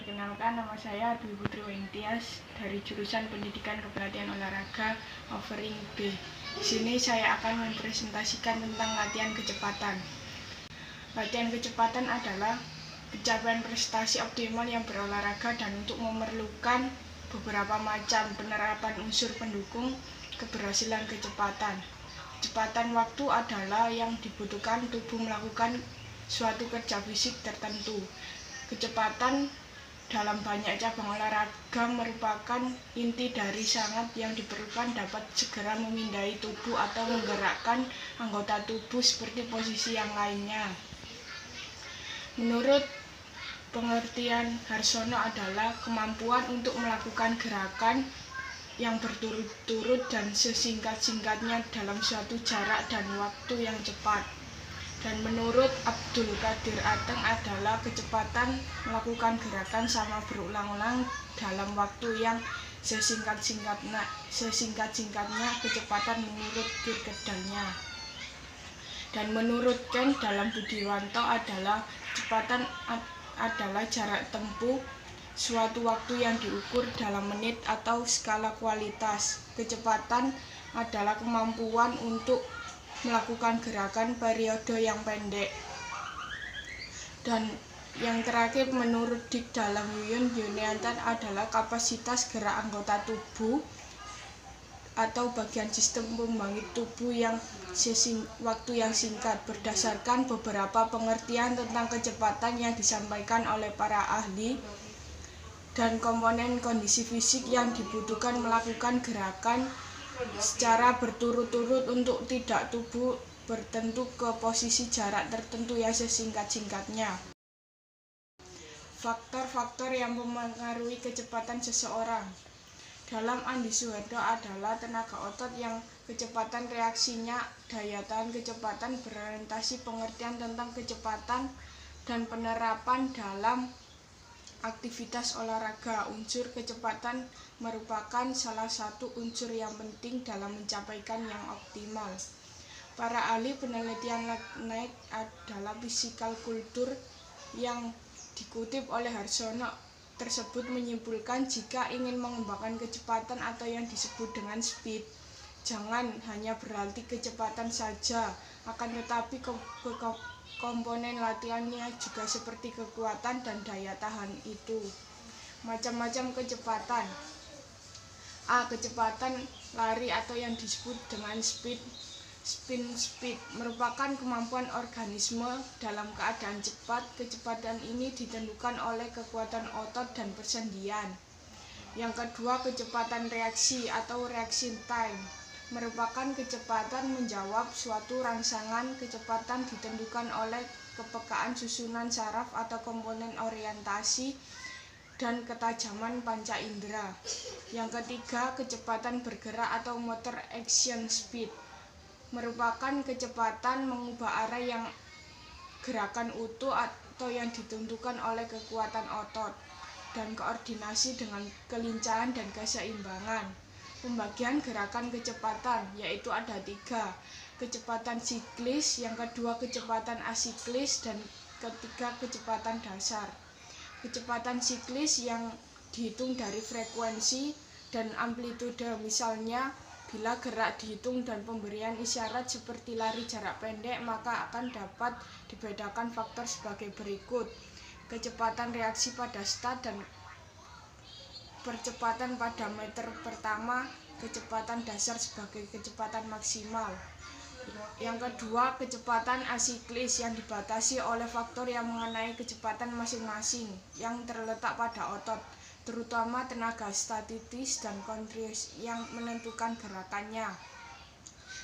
Perkenalkan, nama saya Dwi Putri Wengtias dari jurusan Pendidikan Kepelatihan Olahraga Offering B. Di sini saya akan mempresentasikan tentang latihan kecepatan. Latihan kecepatan adalah pencapaian prestasi optimal yang berolahraga dan untuk memerlukan beberapa macam penerapan unsur pendukung keberhasilan kecepatan. Kecepatan waktu adalah yang dibutuhkan tubuh melakukan suatu kerja fisik tertentu. Kecepatan dalam banyak cabang olahraga merupakan inti dari sangat yang diperlukan dapat segera memindai tubuh atau menggerakkan anggota tubuh seperti posisi yang lainnya. Menurut pengertian Harsono adalah kemampuan untuk melakukan gerakan yang berturut-turut dan sesingkat-singkatnya dalam suatu jarak dan waktu yang cepat. Dan menurut Abdul Qadir Ateng adalah kecepatan melakukan gerakan sama berulang-ulang dalam waktu yang sesingkat-singkatnya kecepatan menurut Kierkegaardnya. Dan menurut Ken dalam Budiwanto adalah kecepatan adalah jarak tempuh suatu waktu yang diukur dalam menit atau skala kualitas. Kecepatan adalah kemampuan untuk melakukan gerakan periode yang pendek. Dan yang terakhir menurut Dick dalam Yuniantan adalah kapasitas gerak anggota tubuh atau bagian sistem pembangkit tubuh yang waktu yang singkat berdasarkan beberapa pengertian tentang kecepatan yang disampaikan oleh para ahli dan komponen kondisi fisik yang dibutuhkan melakukan gerakan secara berturut-turut untuk tidak tubuh bertentu ke posisi jarak tertentu yang sesingkat-singkatnya. Faktor-faktor yang mempengaruhi kecepatan seseorang dalam Andi Suharto adalah tenaga otot yang kecepatan reaksinya, daya tahan kecepatan, berorientasi pengertian tentang kecepatan dan penerapan dalam aktivitas olahraga. Unsur kecepatan merupakan salah satu unsur yang penting dalam mencapaikan yang optimal. Para ahli penelitian Knight adalah physical kultur yang dikutip oleh Harsono tersebut menyimpulkan jika ingin mengembangkan kecepatan atau yang disebut dengan speed, jangan hanya berarti kecepatan saja, akan tetapi komponen latihannya juga seperti kekuatan dan daya tahan itu. Macam-macam kecepatan. A. Kecepatan lari atau yang disebut dengan speed merupakan kemampuan organisme dalam keadaan cepat. Kecepatan ini ditentukan oleh kekuatan otot dan persendian. Yang kedua, kecepatan reaksi atau reaction time merupakan kecepatan menjawab suatu rangsangan. Kecepatan ditentukan oleh kepekaan susunan saraf atau komponen orientasi dan ketajaman panca indera. Yang ketiga, kecepatan bergerak atau motor action speed merupakan kecepatan mengubah arah yang gerakan utuh atau yang ditentukan oleh kekuatan otot dan koordinasi dengan kelincahan dan keseimbangan. Pembagian gerakan kecepatan yaitu ada 3, kecepatan siklis, yang kedua kecepatan asiklis, dan ketiga kecepatan dasar. Kecepatan siklis yang dihitung dari frekuensi dan amplitude, misalnya bila gerak dihitung dan pemberian isyarat seperti lari jarak pendek, maka akan dapat dibedakan faktor sebagai berikut: kecepatan reaksi pada start dan percepatan pada meter pertama, kecepatan dasar sebagai kecepatan maksimal. Yang kedua, kecepatan asiklis yang dibatasi oleh faktor yang mengenai kecepatan masing-masing yang terletak pada otot, terutama tenaga statis dan kontraksi yang menentukan gerakannya.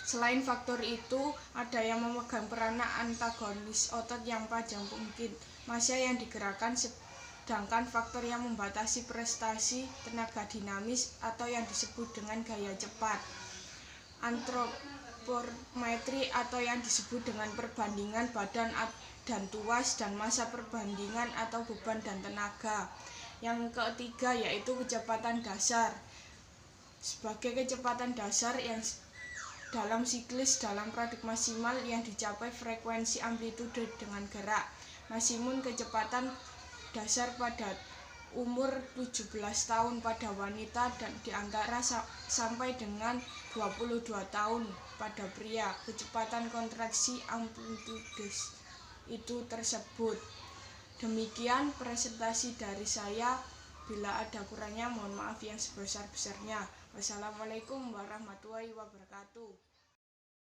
Selain faktor itu, ada yang memegang peranan antagonis otot yang panjang mungkin, massa yang digerakkan, sedangkan faktor yang membatasi prestasi tenaga dinamis atau yang disebut dengan gaya cepat. Antropometri atau yang disebut dengan perbandingan badan dan tuas dan massa perbandingan atau beban dan tenaga. Yang ketiga yaitu kecepatan dasar. Sebagai kecepatan dasar yang dalam siklis dalam produk maksimal yang dicapai frekuensi amplitude dengan gerak. Maksimum kecepatan dasar pada umur 17 tahun pada wanita dan di antara sampai dengan 22 tahun pada pria. Kecepatan kontraksi amplitudes itu tersebut. Demikian presentasi dari saya. Bila ada kurangnya mohon maaf yang sebesar-besarnya. Wassalamualaikum warahmatullahi wabarakatuh.